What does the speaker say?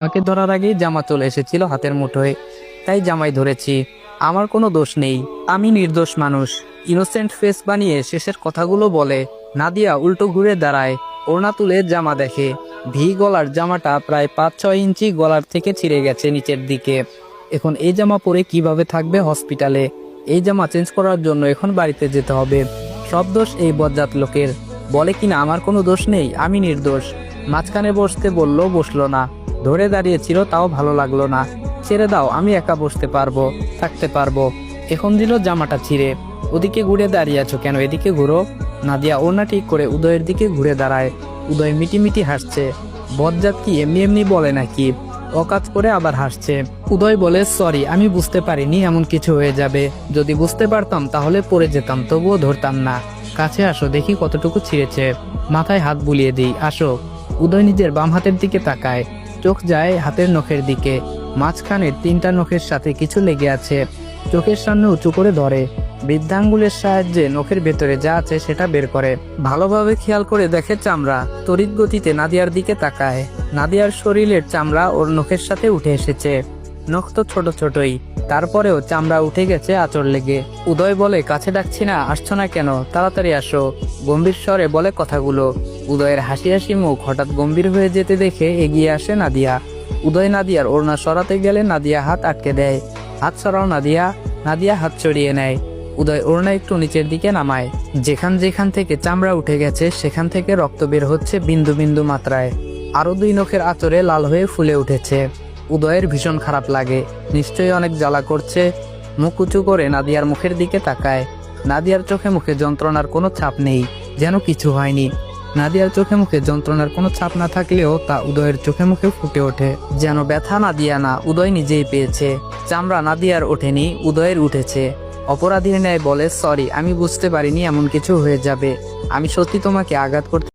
আমাকে ধরার আগেই জামা চলে এসেছিল হাতের মুঠোয়, তাই জামাই ধরেছি। আমার কোনো দোষ নেই, আমি নির্দোষ মানুষ। ইনোসেন্ট ফেস বানিয়ে শেষের কথাগুলো বলে নাদিয়া উল্টো ঘুরে দাঁড়ায়, ওড়না তুলে জামা দেখে। ভি গলার জামাটা প্রায় 5-6 ইঞ্চি গলার থেকে ছিঁড়ে গেছে নিচের দিকে। এখন এই জামা পরে কিভাবে থাকবে হসপিটালে? এই জামা চেঞ্জ করার জন্য এখন বাড়িতে যেতে হবে। সব দোষ এই বজ্জাত লোকের। বলে কিনা আমার কোনো দোষ নেই, আমি নির্দোষ। মাঝখানে বসতে বললো, বসলো না। ধরে দাঁড়িয়েছিল, তাও ভালো লাগলো না। ছেড়ে দাও, আমি একা বসতে পারবো, থাকতে পারবো। এখন দিল জামাটা ছিঁড়ে। ওদিকে ঘুরে দাঁড়িয়ে আছো কেন, এদিকে ঘুরো। নাদিয়া ওড়না ঠিক করে উদয়ের দিকে ঘুরে দাঁড়ায়। উদয় মিটিমিটি হাসছে। বজ্জাত কি এমনি এমনি বলে নাকি? অকাজ করে আবার হাসছে। উদয় বলে, সরি, আমি বুঝতে পারিনি এমন কিছু হয়ে যাবে। যদি বুঝতে পারতাম তাহলে পড়ে যেতাম, তবুও ধরতাম না। কাছে আসো, দেখি কতটুকু ছিঁড়েছে। মাথায় হাত বুলিয়ে দিই, আসো। উদয় নিজের বাম হাতের দিকে তাকায়। চোখ যায় হাতের নখের দিকে। মাঝখানের 3টা নখের সাথে কিছু লেগে আছে। চোখের সামনে উঁচু করে ধরে। বৃদ্ধাঙ্গুলের সাহায্যে নখের ভেতরে যা আছে সেটা বের করে। ভালোভাবে খেয়াল করে দেখে চামড়া। তড়িৎ গতিতে নাদিয়ার দিকে তাকায়। নাদিয়ার শরীরের চামড়া ওর নখের সাথে উঠে এসেছে। নখ তো ছোট ছোটই, তারপরেও চামড়া উঠে গেছে আঁচড় লেগে। উদয় বলে, কাছে ডাকছি না, আসছো না কেন? তাড়াতাড়ি আসো। গম্ভীর স্বরে বলে কথাগুলো। উদয়ের হাসি হাসি মুখ হঠাৎ গম্ভীর হয়ে যেতে দেখে এগিয়ে আসে নাদিয়া। উদয় নাদিয়ার ওড়না সরাতে গেলে নাদিয়া হাত আটকে দেয়। হাত সরাও নাদিয়া। নাদিয়া হাত সরিয়ে নেয়। উদয় ওড়না একটু নিচের দিকে নামায়। যেখান যেখান থেকে চামড়া উঠে গেছে সেখান থেকে রক্ত বের হচ্ছে বিন্দু বিন্দু মাত্রায়। আরো 2 নখের আঁচড়ে লাল হয়ে ফুলে উঠেছে। উদয়ের ভীষণ খারাপ লাগে, নিশ্চয়ই অনেক জ্বালা করছে। মুখ উঁচু করে নাদিয়ার মুখের দিকে তাকায়। নাদিয়ার চোখে মুখে যন্ত্রণার কোনো ছাপ নেই, যেন কিছু হয়নি। নাদিয়ার চোখে মুখে যন্ত্রণার কোনো ছাপ না থাকলেও তা উদয়ের চোখে মুখে ফুটে ওঠে। যেন ব্যথা নাদিয়া না, উদয় নিজেই পেয়েছে। চামড়া নাদিয়ার ওঠেনি, উদয়ের উঠেছে। অপরাধীর ন্যায় বলে, সরি, আমি বুঝতে পারিনি এমন কিছু হয়ে যাবে। আমি সত্যি তোমাকে আঘাত করতে